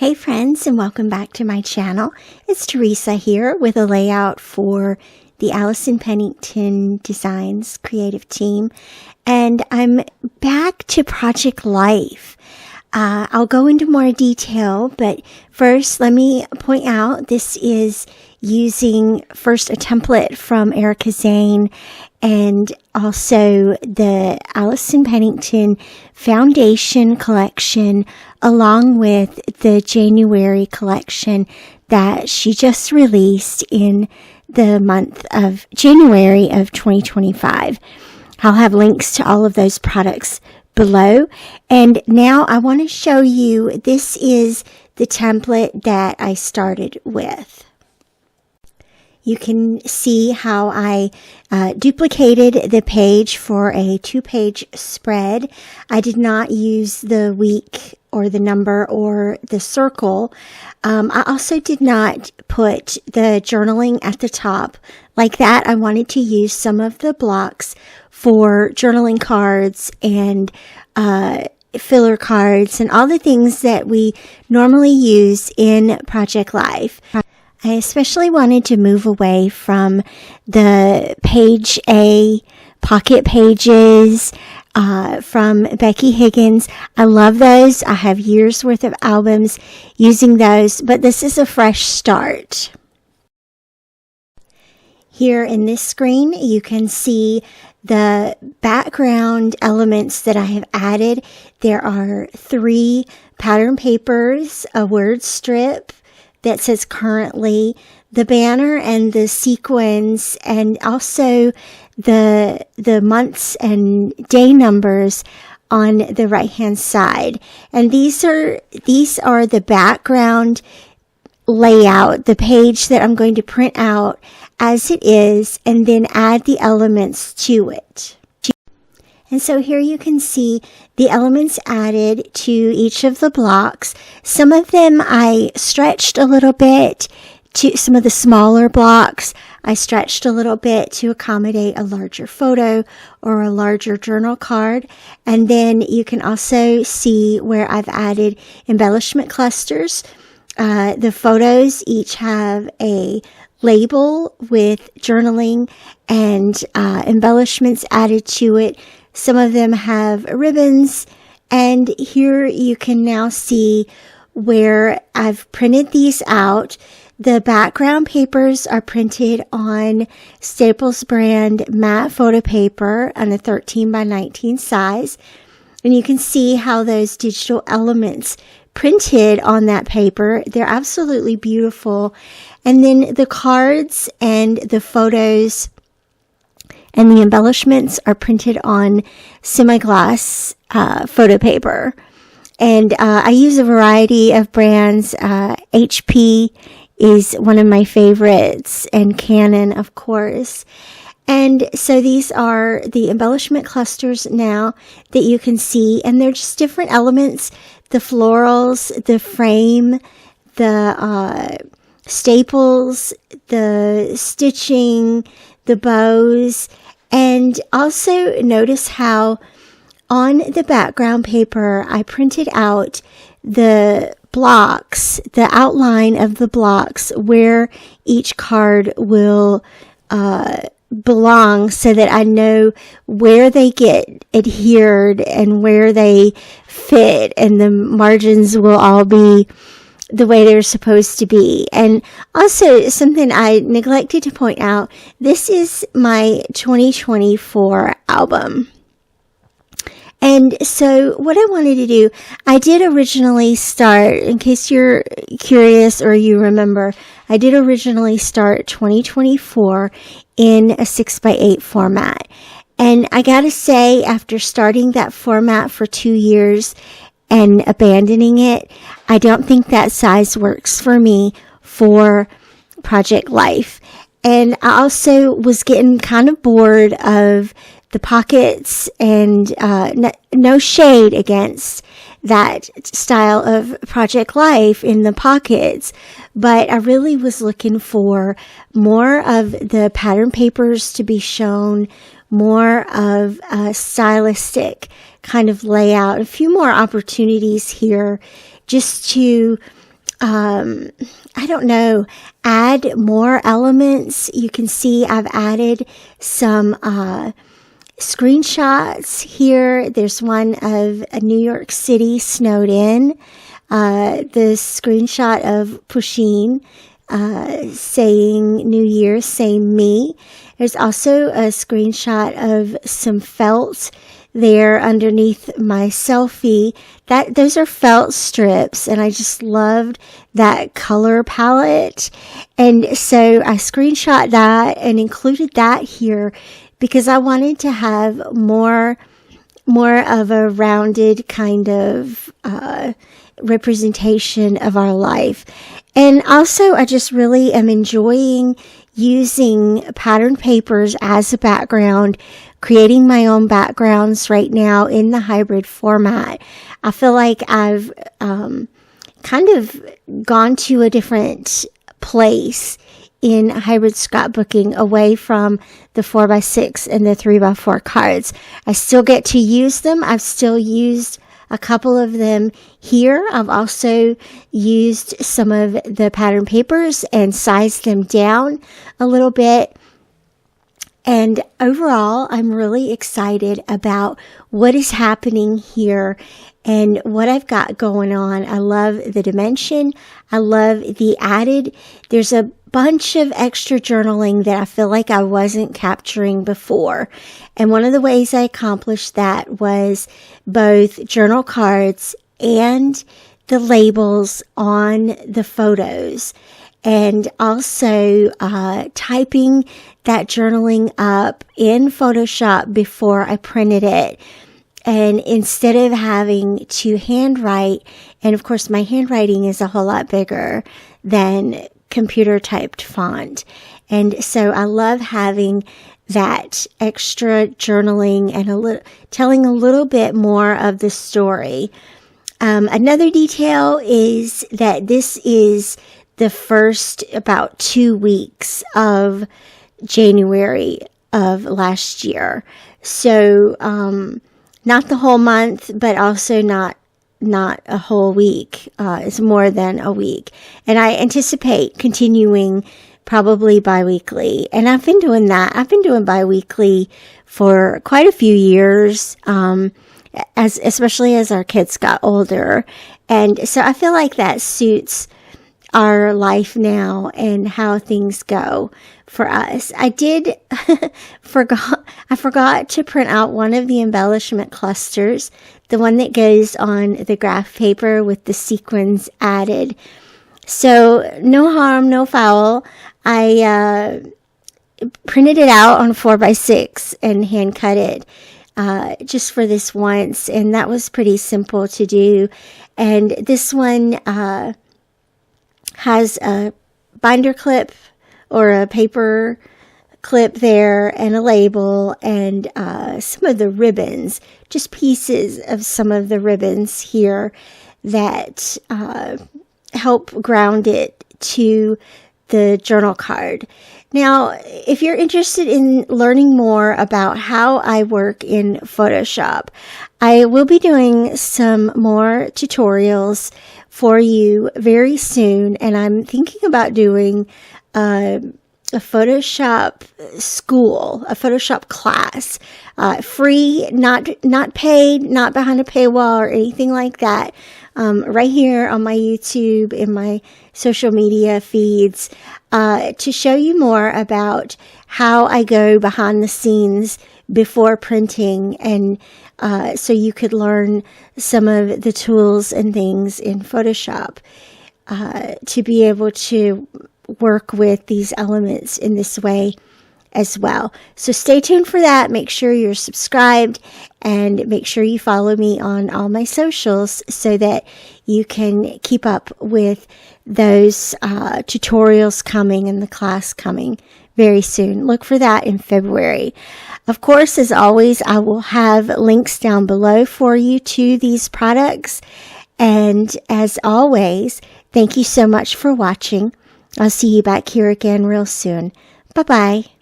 Hey friends, and welcome back to my channel. It's Teresa here with a layout for the Allison Pennington Designs creative team, and I'm back to Project Life. I'll go into more detail, but first let me point out this is using first a template from Zane and also the Allison Pennington Foundation collection along with the January collection that she just released in the month of January of 2025. I'll have links to all of those products below. And now I want to show you, this is the template that I started with. You can see how I duplicated the page for a 2-page spread. I did not use the week or the number or the circle. I also did not put the journaling at the top like that. I wanted to use some of the blocks for journaling cards and filler cards and all the things that we normally use in Project Life. I especially wanted to move away from the page A pocket pages from Becky Higgins. I love those. I have years worth of albums using those, but this is a fresh start. Here in this screen, you can see the background elements that I have added. There are 3 pattern papers, a word strip that says currently, the banner and the sequins, and also the months and day numbers on the right hand side. And these are the background layout, the page that I'm going to print out as it is and then add the elements to it. And so here you can see the elements added to each of the blocks. Some of them I stretched a little bit to some of the smaller blocks. I stretched a little bit to accommodate a larger photo or a larger journal card. And then you can also see where I've added embellishment clusters. The photos each have a label with journaling and embellishments added to it. Some of them have ribbons, and here you can now see where I've printed these out. The background papers are printed on Staples brand matte photo paper on a 13 by 19 size. And you can see how those digital elements printed on that paper, they're absolutely beautiful. And then the cards and the photos and the embellishments are printed on semi-gloss photo paper. And I use a variety of brands. HP is one of my favorites, and Canon, of course. And so these are the embellishment clusters now that you can see, and they're just different elements. The florals, the frame, the staples, the stitching, the bows, and also notice how on the background paper I printed out the blocks, the outline of the blocks where each card will belong, so that I know where they get adhered and where they fit, and the margins will all be the way they're supposed to be. And also something I neglected to point out, this is my 2024 album. And so what I wanted to do, I did originally start, in case you're curious or you remember, I did originally start 2024 in a 6x8 format. And I gotta say, after starting that format for 2 years and abandoning it, I don't think that size works for me for Project Life. And I also was getting kind of bored of the pockets, and no shade against that style of Project Life in the pockets, but I really was looking for more of the pattern papers to be shown, more of a stylistic kind of layout, a few more opportunities here just to I don't know, add more elements. You can see I've added some screenshots here. There's one of New York City snowed in. The screenshot of Pusheen saying New Year, same me. There's also a screenshot of some felt there underneath my selfie. Those are felt strips, and I just loved that color palette. And so I screenshot that and included that here because I wanted to have more of a rounded kind of representation of our life. And also, I just really am enjoying using pattern papers as a background, creating my own backgrounds right now in the hybrid format. I feel like I've kind of gone to a different place in hybrid scrapbooking away from the 4x6 and the 3x4 cards. I still get to use them. I've still used a couple of them here. I've also used some of the pattern papers and sized them down a little bit. And overall, I'm really excited about what is happening here and what I've got going on. I love the dimension. I love the added. There's a bunch of extra journaling that I feel like I wasn't capturing before. And one of the ways I accomplished that was both journal cards and the labels on the photos. And also typing that journaling up in Photoshop before I printed it. And instead of having to handwrite, and of course my handwriting is a whole lot bigger than computer typed font. And so I love having that extra journaling and telling a little bit more of the story. Another detail is that this is the first about 2 weeks of January of last year. So, not the whole month, but also not a whole week. It's more than a week. And I anticipate continuing probably bi-weekly. And I've been doing that. I've been doing bi-weekly for quite a few years, especially as our kids got older. And so I feel like that suits our life now and how things go for us. I forgot to print out one of the embellishment clusters, the one that goes on the graph paper with the sequins added. So no harm, no foul. I printed it out on 4x6 and hand cut it just for this once, and that was pretty simple to do. And this one has a binder clip or a paper clip there and a label and some of the ribbons, just pieces of some of the ribbons here that help ground it to the journal card. Now, if you're interested in learning more about how I work in Photoshop, I will be doing some more tutorials for you very soon, and I'm thinking about doing a Photoshop school, a Photoshop class, free, not paid, not behind a paywall or anything like that. Right here on my YouTube, in my social media feeds, to show you more about how I go behind the scenes before printing, and so you could learn some of the tools and things in Photoshop to be able to work with these elements in this way as well. So stay tuned for that. Make sure you're subscribed and make sure you follow me on all my socials so that you can keep up with those tutorials coming and the class coming very soon. Look for that in February. Of course, as always, I will have links down below for you to these products. And as always, thank you so much for watching. I'll see you back here again real soon. Bye-bye.